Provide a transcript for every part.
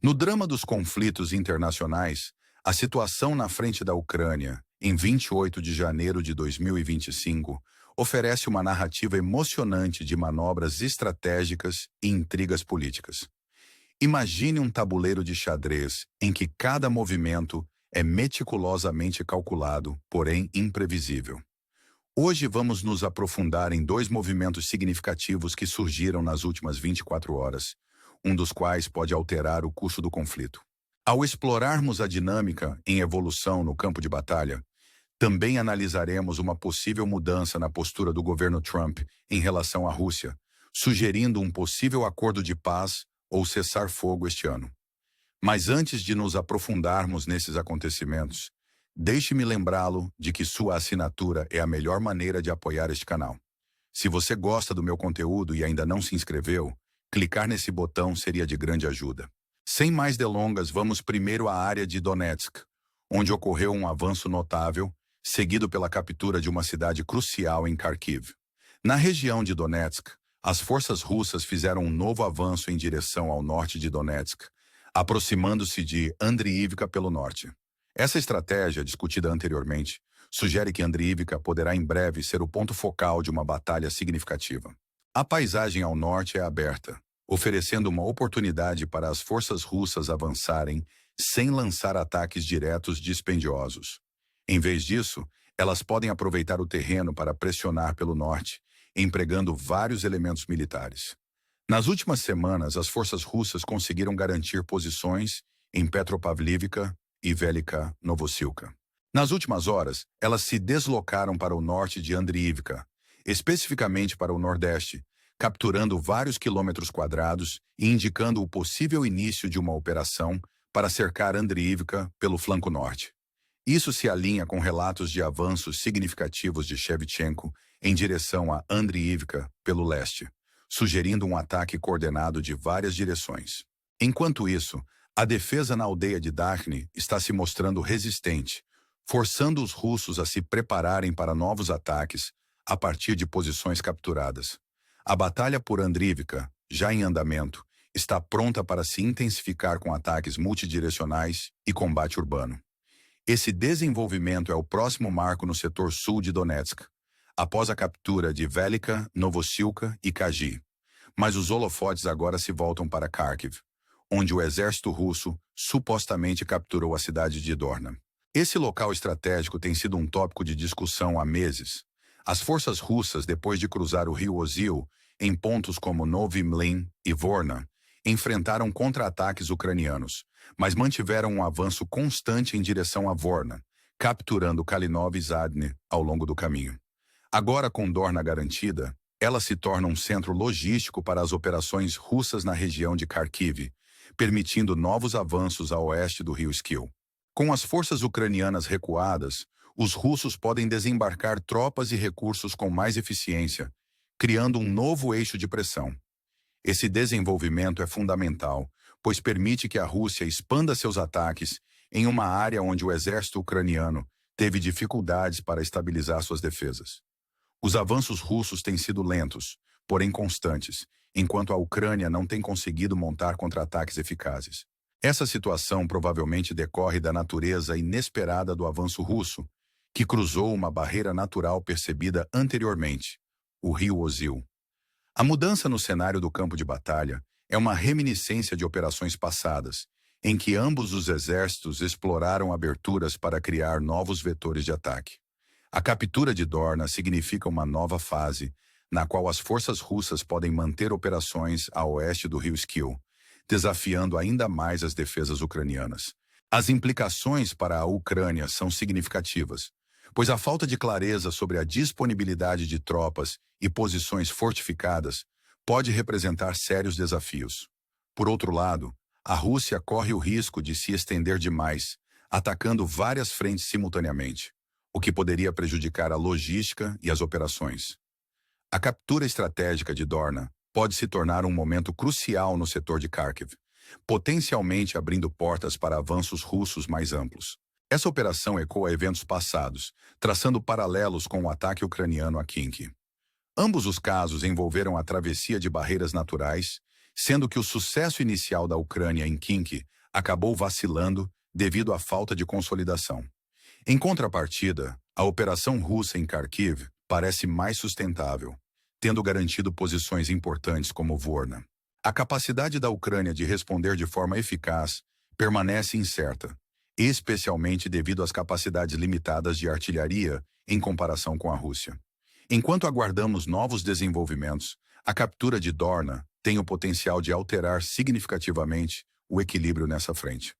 No drama dos conflitos internacionais, a situação na frente da Ucrânia, em 28 de janeiro de 2025, oferece uma narrativa emocionante de manobras estratégicas e intrigas políticas. Imagine um tabuleiro de xadrez em que cada movimento é meticulosamente calculado, porém imprevisível. Hoje vamos nos aprofundar em dois movimentos significativos que surgiram nas últimas 24 horas, um dos quais pode alterar o curso do conflito. Ao explorarmos a dinâmica em evolução no campo de batalha, também analisaremos uma possível mudança na postura do governo Trump em relação à Rússia, sugerindo um possível acordo de paz ou cessar-fogo este ano. Mas antes de nos aprofundarmos nesses acontecimentos, deixe-me lembrá-lo de que sua assinatura é a melhor maneira de apoiar este canal. Se você gosta do meu conteúdo e ainda não se inscreveu, clicar nesse botão seria de grande ajuda. Sem mais delongas, vamos primeiro à área de Donetsk, onde ocorreu um avanço notável, seguido pela captura de uma cidade crucial em Kharkiv. Na região de Donetsk, as forças russas fizeram um novo avanço em direção ao norte de Donetsk, aproximando-se de Andriivka pelo norte. Essa estratégia, discutida anteriormente, sugere que Andriivka poderá em breve ser o ponto focal de uma batalha significativa. A paisagem ao norte é aberta, oferecendo uma oportunidade para as forças russas avançarem sem lançar ataques diretos dispendiosos. Em vez disso, elas podem aproveitar o terreno para pressionar pelo norte, empregando vários elementos militares. Nas últimas semanas, as forças russas conseguiram garantir posições em Petropavlivka e Velika Novosilka. Nas últimas horas, elas se deslocaram para o norte de Andriivka, especificamente para o nordeste, capturando vários quilômetros quadrados e indicando o possível início de uma operação para cercar Andriivka pelo flanco norte. Isso se alinha com relatos de avanços significativos de Shevchenko em direção a Andriivka pelo leste, sugerindo um ataque coordenado de várias direções. Enquanto isso, a defesa na aldeia de Dakhne está se mostrando resistente, forçando os russos a se prepararem para novos ataques a partir de posições capturadas. A batalha por Andriivka, já em andamento, está pronta para se intensificar com ataques multidirecionais e combate urbano. Esse desenvolvimento é o próximo marco no setor sul de Donetsk, após a captura de Velika, Novosilka e Kazhi. Mas os holofotes agora se voltam para Kharkiv, onde o exército russo supostamente capturou a cidade de Dorna. Esse local estratégico tem sido um tópico de discussão há meses. As forças russas, depois de cruzar o rio Ozil, em pontos como Novy Mlin e Vorna, enfrentaram contra-ataques ucranianos, mas mantiveram um avanço constante em direção a Vorna, capturando Kalinov e Zadne ao longo do caminho. Agora, com Dorna garantida, ela se torna um centro logístico para as operações russas na região de Kharkiv, permitindo novos avanços a oeste do rio Skil. Com as forças ucranianas recuadas, os russos podem desembarcar tropas e recursos com mais eficiência, criando um novo eixo de pressão. Esse desenvolvimento é fundamental, pois permite que a Rússia expanda seus ataques em uma área onde o exército ucraniano teve dificuldades para estabilizar suas defesas. Os avanços russos têm sido lentos, porém constantes, enquanto a Ucrânia não tem conseguido montar contra-ataques eficazes. Essa situação provavelmente decorre da natureza inesperada do avanço russo, que cruzou uma barreira natural percebida anteriormente, o rio Ozil. A mudança no cenário do campo de batalha é uma reminiscência de operações passadas, em que ambos os exércitos exploraram aberturas para criar novos vetores de ataque. A captura de Dorna significa uma nova fase, na qual as forças russas podem manter operações a oeste do rio Skil, desafiando ainda mais as defesas ucranianas. As implicações para a Ucrânia são significativas, pois a falta de clareza sobre a disponibilidade de tropas e posições fortificadas pode representar sérios desafios. Por outro lado, a Rússia corre o risco de se estender demais, atacando várias frentes simultaneamente, o que poderia prejudicar a logística e as operações. A captura estratégica de Dorna pode se tornar um momento crucial no setor de Kharkiv, potencialmente abrindo portas para avanços russos mais amplos. Essa operação ecoa eventos passados, traçando paralelos com o ataque ucraniano a Kyiv. Ambos os casos envolveram a travessia de barreiras naturais, sendo que o sucesso inicial da Ucrânia em Kharkiv acabou vacilando devido à falta de consolidação. Em contrapartida, a operação russa em Kharkiv parece mais sustentável, tendo garantido posições importantes como Vorna. A capacidade da Ucrânia de responder de forma eficaz permanece incerta, especialmente devido às capacidades limitadas de artilharia em comparação com a Rússia. Enquanto aguardamos novos desenvolvimentos, a captura de Dorna tem o potencial de alterar significativamente o equilíbrio nessa frente.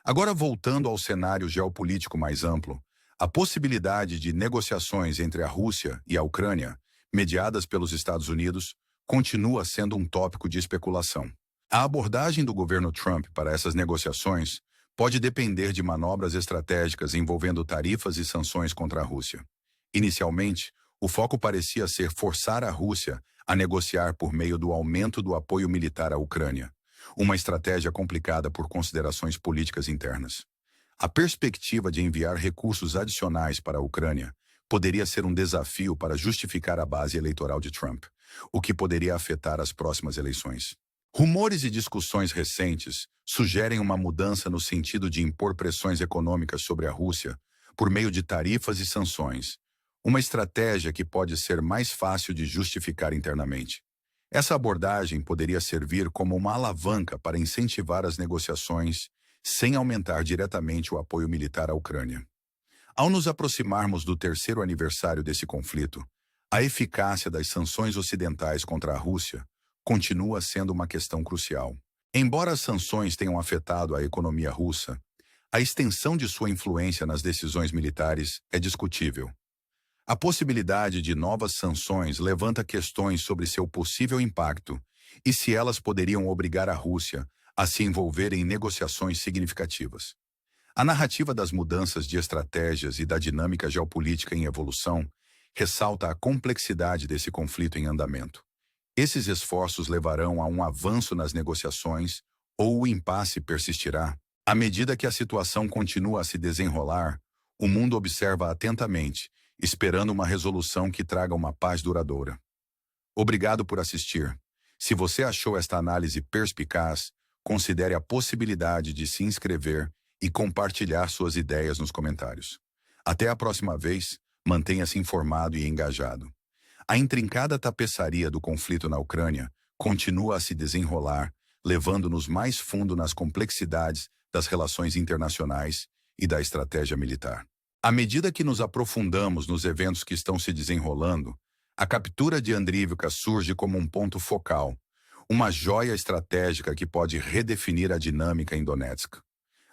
Agora, voltando ao cenário geopolítico mais amplo, a possibilidade de negociações entre a Rússia e a Ucrânia, mediadas pelos Estados Unidos, continua sendo um tópico de especulação. A abordagem do governo Trump para essas negociações pode depender de manobras estratégicas envolvendo tarifas e sanções contra a Rússia. Inicialmente, o foco parecia ser forçar a Rússia a negociar por meio do aumento do apoio militar à Ucrânia, uma estratégia complicada por considerações políticas internas. A perspectiva de enviar recursos adicionais para a Ucrânia poderia ser um desafio para justificar a base eleitoral de Trump, o que poderia afetar as próximas eleições. Rumores e discussões recentes sugerem uma mudança no sentido de impor pressões econômicas sobre a Rússia por meio de tarifas e sanções, uma estratégia que pode ser mais fácil de justificar internamente. Essa abordagem poderia servir como uma alavanca para incentivar as negociações sem aumentar diretamente o apoio militar à Ucrânia. Ao nos aproximarmos do terceiro aniversário desse conflito, a eficácia das sanções ocidentais contra a Rússia continua sendo uma questão crucial. Embora as sanções tenham afetado a economia russa, a extensão de sua influência nas decisões militares é discutível. A possibilidade de novas sanções levanta questões sobre seu possível impacto e se elas poderiam obrigar a Rússia a se envolver em negociações significativas. A narrativa das mudanças de estratégias e da dinâmica geopolítica em evolução ressalta a complexidade desse conflito em andamento. Esses esforços levarão a um avanço nas negociações ou o impasse persistirá? À medida que a situação continua a se desenrolar, o mundo observa atentamente, esperando uma resolução que traga uma paz duradoura. Obrigado por assistir. Se você achou esta análise perspicaz, considere a possibilidade de se inscrever e compartilhar suas ideias nos comentários. Até a próxima vez, mantenha-se informado e engajado. A intrincada tapeçaria do conflito na Ucrânia continua a se desenrolar, levando-nos mais fundo nas complexidades das relações internacionais e da estratégia militar. À medida que nos aprofundamos nos eventos que estão se desenrolando, a captura de Andríivka surge como um ponto focal, uma joia estratégica que pode redefinir a dinâmica em Donetsk.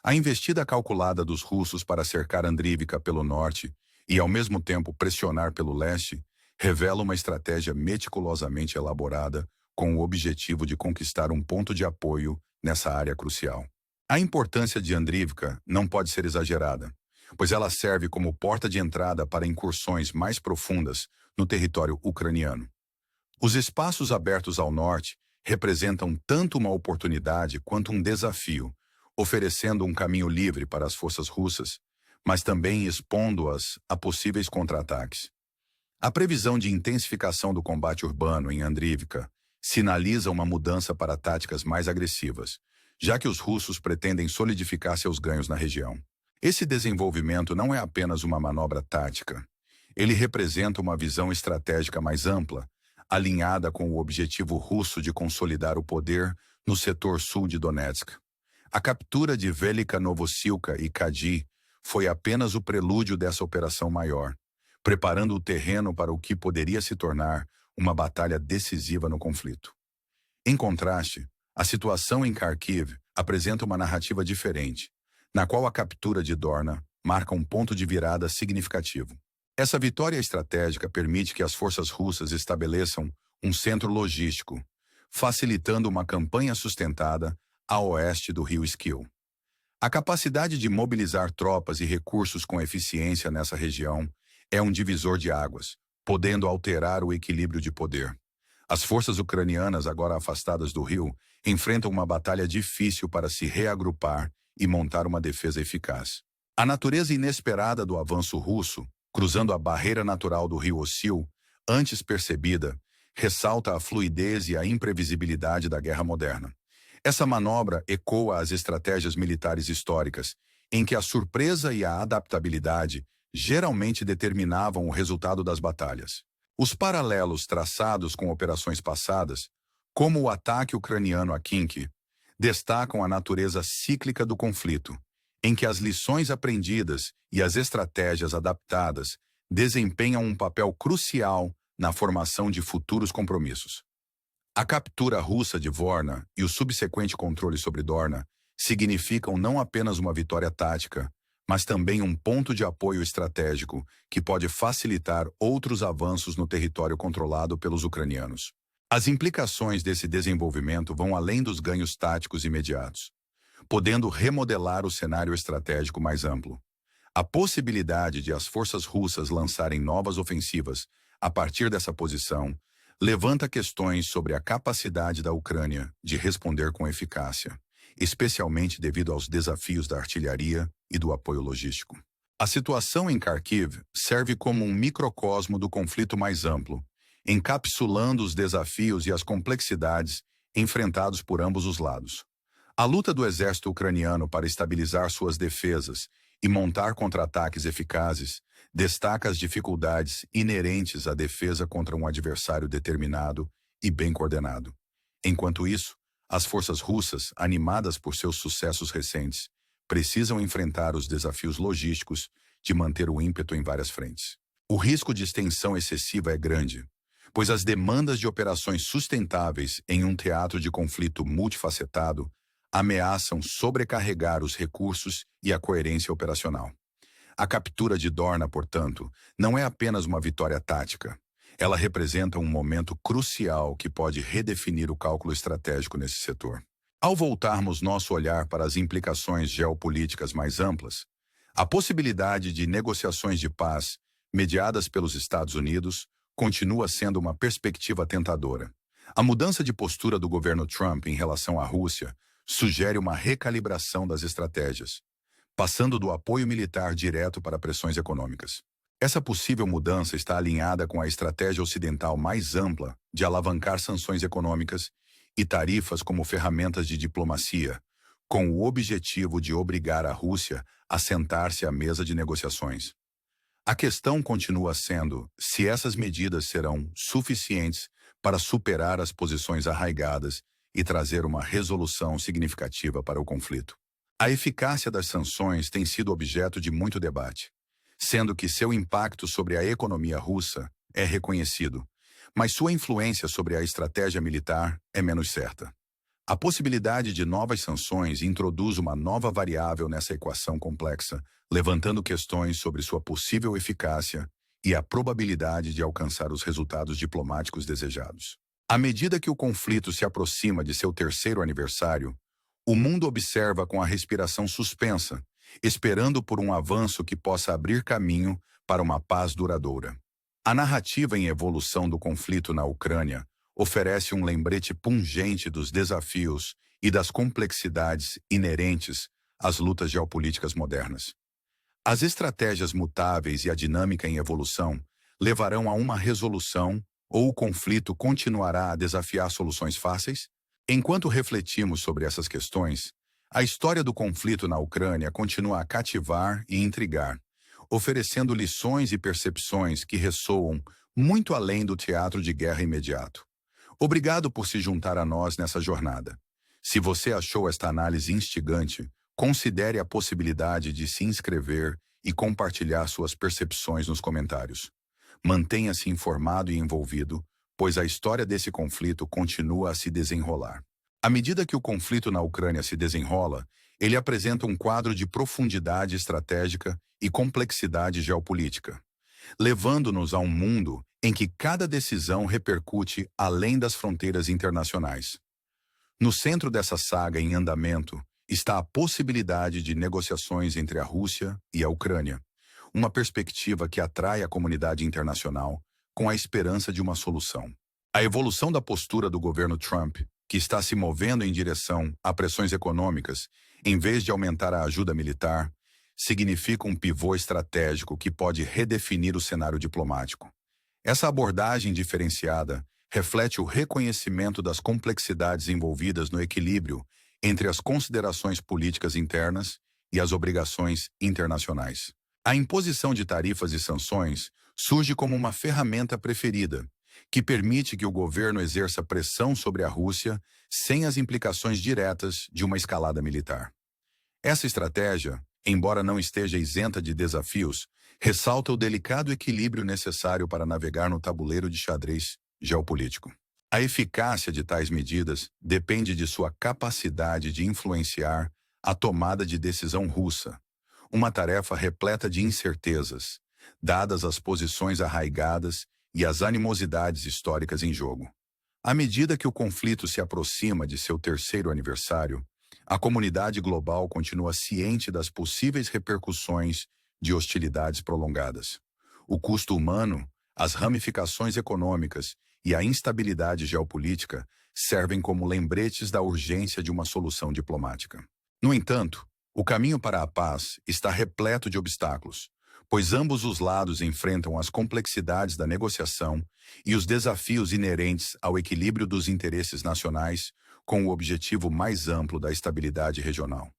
A investida calculada dos russos para cercar Andríivka pelo norte e, ao mesmo tempo, pressionar pelo leste, revela uma estratégia meticulosamente elaborada com o objetivo de conquistar um ponto de apoio nessa área crucial. A importância de Andríivka não pode ser exagerada, pois ela serve como porta de entrada para incursões mais profundas no território ucraniano. Os espaços abertos ao norte representam tanto uma oportunidade quanto um desafio, oferecendo um caminho livre para as forças russas, mas também expondo-as a possíveis contra-ataques. A previsão de intensificação do combate urbano em Andríivka sinaliza uma mudança para táticas mais agressivas, já que os russos pretendem solidificar seus ganhos na região. Esse desenvolvimento não é apenas uma manobra tática. Ele representa uma visão estratégica mais ampla, alinhada com o objetivo russo de consolidar o poder no setor sul de Donetsk. A captura de Velika Novosilka e Kadi foi apenas o prelúdio dessa operação maior, preparando o terreno para o que poderia se tornar uma batalha decisiva no conflito. Em contraste, a situação em Kharkiv apresenta uma narrativa diferente, na qual a captura de Dorna marca um ponto de virada significativo. Essa vitória estratégica permite que as forças russas estabeleçam um centro logístico, facilitando uma campanha sustentada a oeste do rio Skil. A capacidade de mobilizar tropas e recursos com eficiência nessa região é um divisor de águas, podendo alterar o equilíbrio de poder. As forças ucranianas, agora afastadas do rio, enfrentam uma batalha difícil para se reagrupar e montar uma defesa eficaz. A natureza inesperada do avanço russo, cruzando a barreira natural do rio Osil, antes percebida, ressalta a fluidez e a imprevisibilidade da guerra moderna. Essa manobra ecoa as estratégias militares históricas, em que a surpresa e a adaptabilidade geralmente determinavam o resultado das batalhas. Os paralelos traçados com operações passadas, como o ataque ucraniano a Kyiv, destacam a natureza cíclica do conflito, em que as lições aprendidas e as estratégias adaptadas desempenham um papel crucial na formação de futuros compromissos. A captura russa de Vorna e o subsequente controle sobre Dorna significam não apenas uma vitória tática, mas também um ponto de apoio estratégico que pode facilitar outros avanços no território controlado pelos ucranianos. As implicações desse desenvolvimento vão além dos ganhos táticos imediatos, podendo remodelar o cenário estratégico mais amplo. A possibilidade de as forças russas lançarem novas ofensivas a partir dessa posição levanta questões sobre a capacidade da Ucrânia de responder com eficácia, especialmente devido aos desafios da artilharia e do apoio logístico. A situação em Kharkiv serve como um microcosmo do conflito mais amplo, encapsulando os desafios e as complexidades enfrentados por ambos os lados. A luta do exército ucraniano para estabilizar suas defesas e montar contra-ataques eficazes destaca as dificuldades inerentes à defesa contra um adversário determinado e bem coordenado. Enquanto isso, as forças russas, animadas por seus sucessos recentes, precisam enfrentar os desafios logísticos de manter o ímpeto em várias frentes. O risco de extensão excessiva é grande, pois as demandas de operações sustentáveis em um teatro de conflito multifacetado ameaçam sobrecarregar os recursos e a coerência operacional. A captura de Dorna, portanto, não é apenas uma vitória tática. Ela representa um momento crucial que pode redefinir o cálculo estratégico nesse setor. Ao voltarmos nosso olhar para as implicações geopolíticas mais amplas, a possibilidade de negociações de paz mediadas pelos Estados Unidos continua sendo uma perspectiva tentadora. A mudança de postura do governo Trump em relação à Rússia sugere uma recalibração das estratégias, passando do apoio militar direto para pressões econômicas. Essa possível mudança está alinhada com a estratégia ocidental mais ampla de alavancar sanções econômicas e tarifas como ferramentas de diplomacia, com o objetivo de obrigar a Rússia a sentar-se à mesa de negociações. A questão continua sendo se essas medidas serão suficientes para superar as posições arraigadas e trazer uma resolução significativa para o conflito. A eficácia das sanções tem sido objeto de muito debate, sendo que seu impacto sobre a economia russa é reconhecido, mas sua influência sobre a estratégia militar é menos certa. A possibilidade de novas sanções introduz uma nova variável nessa equação complexa, levantando questões sobre sua possível eficácia e a probabilidade de alcançar os resultados diplomáticos desejados. À medida que o conflito se aproxima de seu terceiro aniversário, o mundo observa com a respiração suspensa, esperando por um avanço que possa abrir caminho para uma paz duradoura. A narrativa em evolução do conflito na Ucrânia oferece um lembrete pungente dos desafios e das complexidades inerentes às lutas geopolíticas modernas. As estratégias mutáveis e a dinâmica em evolução levarão a uma resolução ou o conflito continuará a desafiar soluções fáceis? Enquanto refletimos sobre essas questões, a história do conflito na Ucrânia continua a cativar e intrigar, oferecendo lições e percepções que ressoam muito além do teatro de guerra imediato. Obrigado por se juntar a nós nessa jornada. Se você achou esta análise instigante, considere a possibilidade de se inscrever e compartilhar suas percepções nos comentários. Mantenha-se informado e envolvido, pois a história desse conflito continua a se desenrolar. À medida que o conflito na Ucrânia se desenrola, ele apresenta um quadro de profundidade estratégica e complexidade geopolítica, levando-nos a um mundo em que cada decisão repercute além das fronteiras internacionais. No centro dessa saga em andamento está a possibilidade de negociações entre a Rússia e a Ucrânia, uma perspectiva que atrai a comunidade internacional com a esperança de uma solução. A evolução da postura do governo Trump, que está se movendo em direção a pressões econômicas, em vez de aumentar a ajuda militar, significa um pivô estratégico que pode redefinir o cenário diplomático. Essa abordagem diferenciada reflete o reconhecimento das complexidades envolvidas no equilíbrio entre as considerações políticas internas e as obrigações internacionais. A imposição de tarifas e sanções surge como uma ferramenta preferida, que permite que o governo exerça pressão sobre a Rússia sem as implicações diretas de uma escalada militar. Essa estratégia, embora não esteja isenta de desafios, ressalta o delicado equilíbrio necessário para navegar no tabuleiro de xadrez geopolítico. A eficácia de tais medidas depende de sua capacidade de influenciar a tomada de decisão russa, uma tarefa repleta de incertezas, dadas as posições arraigadas e as animosidades históricas em jogo. À medida que o conflito se aproxima de seu terceiro aniversário, a comunidade global continua ciente das possíveis repercussões de hostilidades prolongadas. O custo humano, as ramificações econômicas e a instabilidade geopolítica servem como lembretes da urgência de uma solução diplomática. No entanto, o caminho para a paz está repleto de obstáculos, pois ambos os lados enfrentam as complexidades da negociação e os desafios inerentes ao equilíbrio dos interesses nacionais com o objetivo mais amplo da estabilidade regional.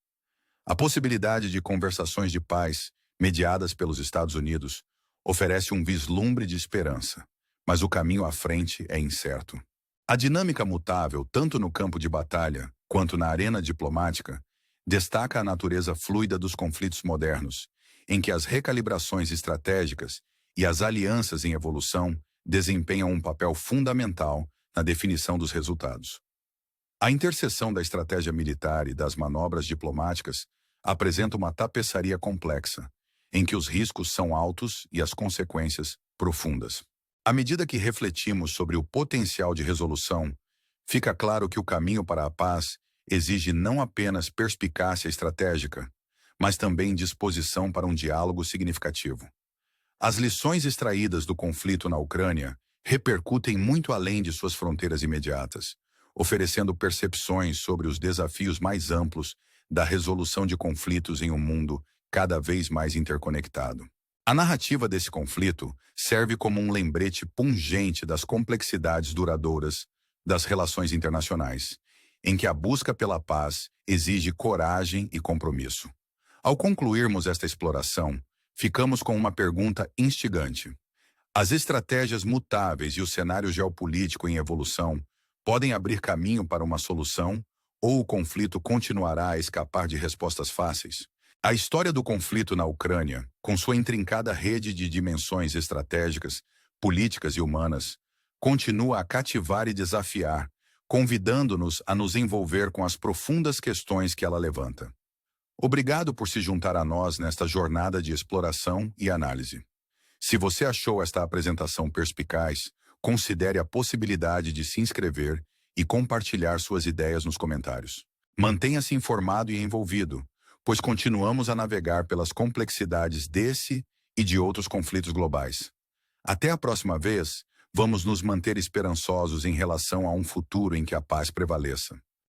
A possibilidade de conversações de paz, mediadas pelos Estados Unidos, oferece um vislumbre de esperança, mas o caminho à frente é incerto. A dinâmica mutável, tanto no campo de batalha quanto na arena diplomática, destaca a natureza fluida dos conflitos modernos, em que as recalibrações estratégicas e as alianças em evolução desempenham um papel fundamental na definição dos resultados. A interseção da estratégia militar e das manobras diplomáticas apresenta uma tapeçaria complexa, em que os riscos são altos e as consequências profundas. À medida que refletimos sobre o potencial de resolução, fica claro que o caminho para a paz exige não apenas perspicácia estratégica, mas também disposição para um diálogo significativo. As lições extraídas do conflito na Ucrânia repercutem muito além de suas fronteiras imediatas, oferecendo percepções sobre os desafios mais amplos da resolução de conflitos em um mundo cada vez mais interconectado. A narrativa desse conflito serve como um lembrete pungente das complexidades duradouras das relações internacionais, em que a busca pela paz exige coragem e compromisso. Ao concluirmos esta exploração, ficamos com uma pergunta instigante. As estratégias mutáveis e o cenário geopolítico em evolução podem abrir caminho para uma solução, ou o conflito continuará a escapar de respostas fáceis? A história do conflito na Ucrânia, com sua intrincada rede de dimensões estratégicas, políticas e humanas, continua a cativar e desafiar, convidando-nos a nos envolver com as profundas questões que ela levanta. Obrigado por se juntar a nós nesta jornada de exploração e análise. Se você achou esta apresentação perspicaz, considere a possibilidade de se inscrever e compartilhar suas ideias nos comentários. Mantenha-se informado e envolvido, pois continuamos a navegar pelas complexidades desse e de outros conflitos globais. Até a próxima vez, vamos nos manter esperançosos em relação a um futuro em que a paz prevaleça.